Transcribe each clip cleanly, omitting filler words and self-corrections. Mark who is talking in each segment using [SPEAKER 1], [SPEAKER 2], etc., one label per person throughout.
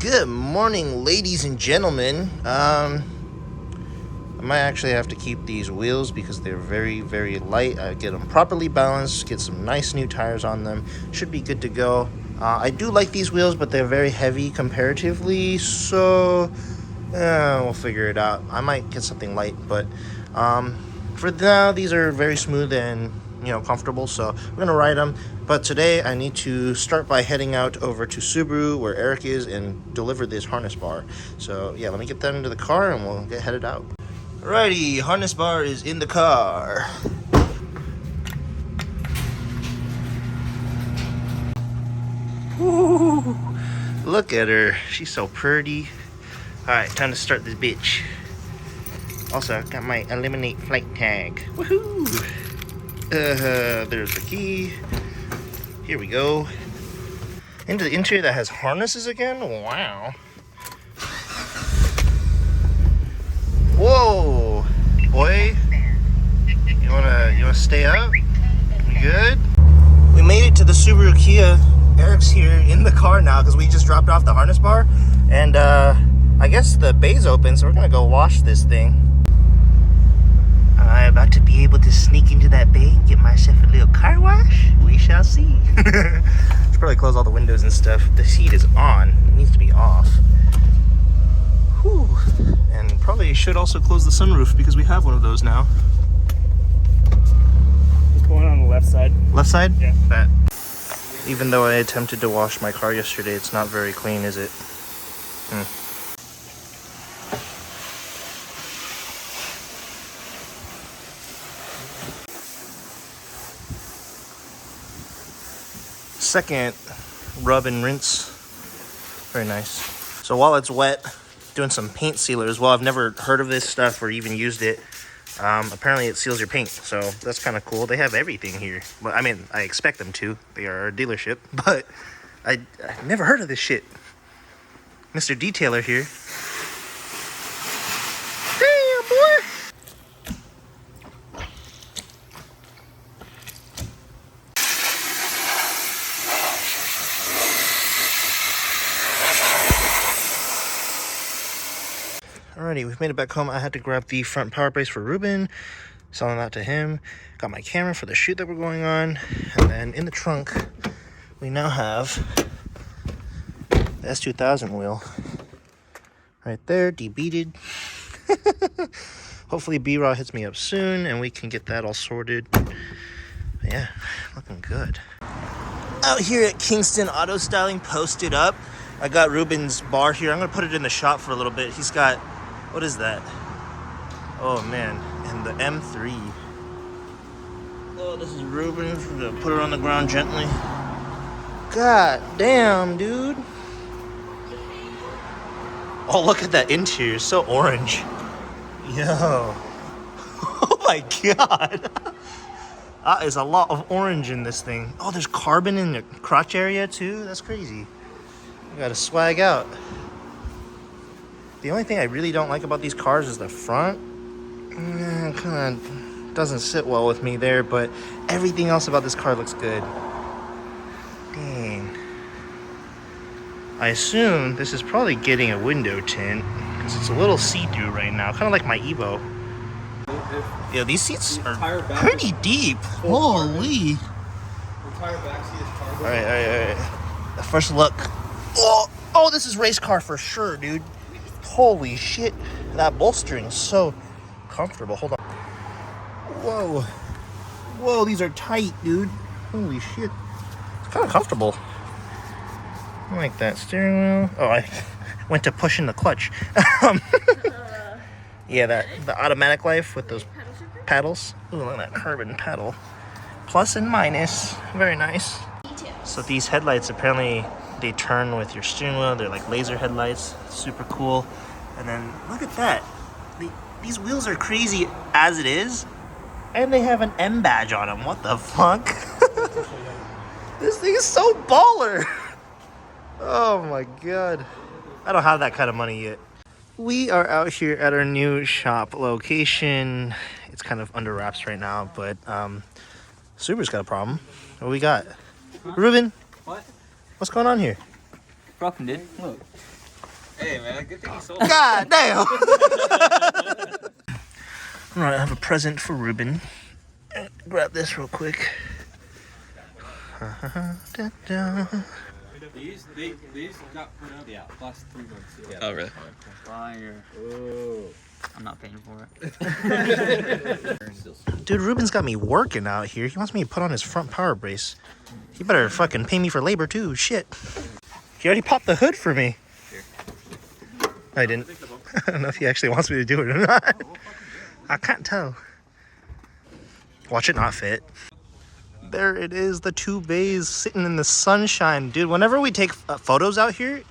[SPEAKER 1] Good morning, ladies and gentlemen. I might actually have to keep these wheels because they're very, very light. I get them properly balanced, get some nice new tires on them. Should be good to go. I do like these wheels, but they're very heavy comparatively, so we'll figure it out. I might get something light, but for now, these are very smooth and comfortable, so we're gonna ride them. But today I need to start by heading out over to Subaru where Eric is and deliver this harness bar. So yeah, let me get that into the car and we'll get headed out. Alrighty, harness bar is in the car. Woo, look at her, she's so pretty. Alright, time to start this bitch. Also, I got my eliminate flight tag. Woohoo! There's the key. Here we go. Into the interior that has harnesses again? Wow. Whoa! Boy, you wanna stay up? You good? We made it to the Subaru Kia. Eric's here in the car now because we just dropped off the harness bar. And I guess the bay's open, so we're gonna go wash this thing. I'm about to be able to sneak into that bay and get myself a little car wash. We shall see. Should probably close all the windows and stuff. The heat is on. It needs to be off. Whew. And probably should also close the sunroof because we have one of those now.
[SPEAKER 2] What's going on the left side?
[SPEAKER 1] Left side?
[SPEAKER 2] Yeah.
[SPEAKER 1] That. Even though I attempted to wash my car yesterday, it's not very clean, is it? Second rub and rinse. Very nice. So while it's wet, doing some paint sealer as well. I've never heard of this stuff or even used it. Apparently it seals your paint, so that's kind of cool. They have everything here. Well, I mean, I expect them to. They are a dealership, but I've never heard of this shit. Mr. Detailer here. Damn, boy! Alrighty, we've made it back home. I had to grab the front power brace for Ruben, selling that to him. Got my camera for the shoot that we're going on. And then in the trunk, we now have the S2000 wheel. Right there, debeaded. Hopefully B-Raw hits me up soon and we can get that all sorted. But yeah, looking good. Out here at Kingston Auto Styling, posted up. I got Ruben's bar here. I'm gonna put it in the shop for a little bit. He's got, what is that? Oh man, and the M3. Oh, this is Ruben. We're gonna put it on the ground gently. God damn, dude. Oh, look at that interior, so orange. Yo. Oh my god. That is a lot of orange in this thing. Oh, there's carbon in the crotch area too? That's crazy. I gotta swag out. The only thing I really don't like about these cars is the front. Kind of doesn't sit well with me there, but everything else about this car looks good. Dang. I assume this is probably getting a window tint because it's a little see-through right now, kind of like my Evo. Yeah, these seats are pretty deep. Holy. All right. First look. Oh, this is race car for sure, dude. Holy shit. That bolstering is so comfortable. Hold on. Whoa, these are tight, dude. Holy shit. It's kind of comfortable. I like that steering wheel. Oh, I went to pushing the clutch. Yeah, the automatic life with those paddles. Ooh, look at that carbon paddle. Plus and minus. Very nice. So these headlights, apparently they turn with your steering wheel. They're like laser headlights. Super cool. And then look at that. These wheels are crazy as it is. And they have an M badge on them. What the fuck? This thing is so baller. Oh my god. I don't have that kind of money yet. We are out here at our new shop location. It's kind of under wraps right now, but Subaru's got a problem. What we got? Huh? Ruben?
[SPEAKER 2] What?
[SPEAKER 1] What's going on here?
[SPEAKER 2] Broken, dude. Look. Hey man, good thing you sold.
[SPEAKER 1] God damn! Alright, I have a present for Ruben. Grab this real quick.
[SPEAKER 2] These got put up last 3 months ago.
[SPEAKER 3] Oh, really?
[SPEAKER 2] Fire.
[SPEAKER 3] Oh.
[SPEAKER 2] I'm not paying for it.
[SPEAKER 1] Dude, Ruben's got me working out here. He wants me to put on his front power brace. He better fucking pay me for labor too. Shit. He already popped the hood for me. I didn't. I don't know if he actually wants me to do it or not. I can't tell. Watch it not fit. There it is, the 2 bays sitting in the sunshine. Dude, whenever we take photos out here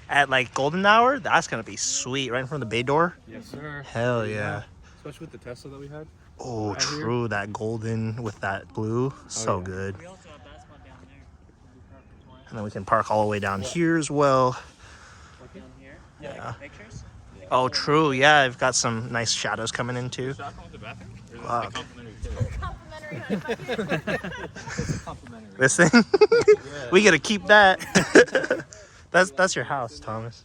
[SPEAKER 1] at like golden hour, that's gonna be sweet. Right in front of the bay door.
[SPEAKER 3] Yes, sir.
[SPEAKER 1] Hell yeah.
[SPEAKER 3] Especially with the Tesla that we had.
[SPEAKER 1] Oh, true. That golden with that blue. So good.
[SPEAKER 4] We also have that spot down there.
[SPEAKER 1] And then we can park all the way down here as well.
[SPEAKER 4] Down here.
[SPEAKER 1] Yeah.
[SPEAKER 4] Pictures?
[SPEAKER 1] Oh, true. Yeah, I've got some nice shadows coming in too.
[SPEAKER 3] Should I come with the bathroom?
[SPEAKER 1] Fuck.
[SPEAKER 5] Complimentary.
[SPEAKER 1] This thing? We gotta keep that. That's your house, Thomas.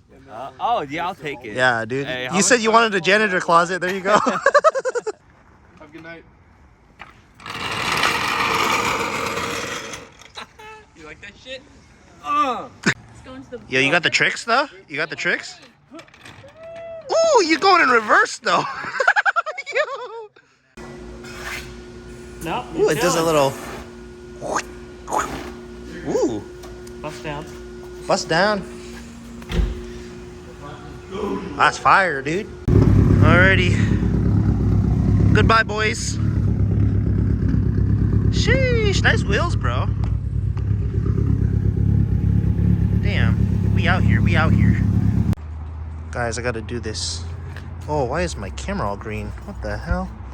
[SPEAKER 2] Oh yeah, I'll take it.
[SPEAKER 1] Yeah, dude.
[SPEAKER 2] Hey,
[SPEAKER 1] You said you wanted a janitor closet. There you go.
[SPEAKER 3] Have a good night. You like that shit?
[SPEAKER 4] Let's go into the.
[SPEAKER 1] Yo, you got the tricks though? You got the tricks? Ooh, you going in reverse though. Yo.
[SPEAKER 4] No.
[SPEAKER 1] Ooh, it does a little. Ooh,
[SPEAKER 4] Bust down.
[SPEAKER 1] bust down. That's fire, dude. Alrighty. Goodbye, boys. Sheesh, nice wheels, bro. Damn, we out here, we out here. Guys, I gotta do this. Oh, why is my camera all green? What the hell?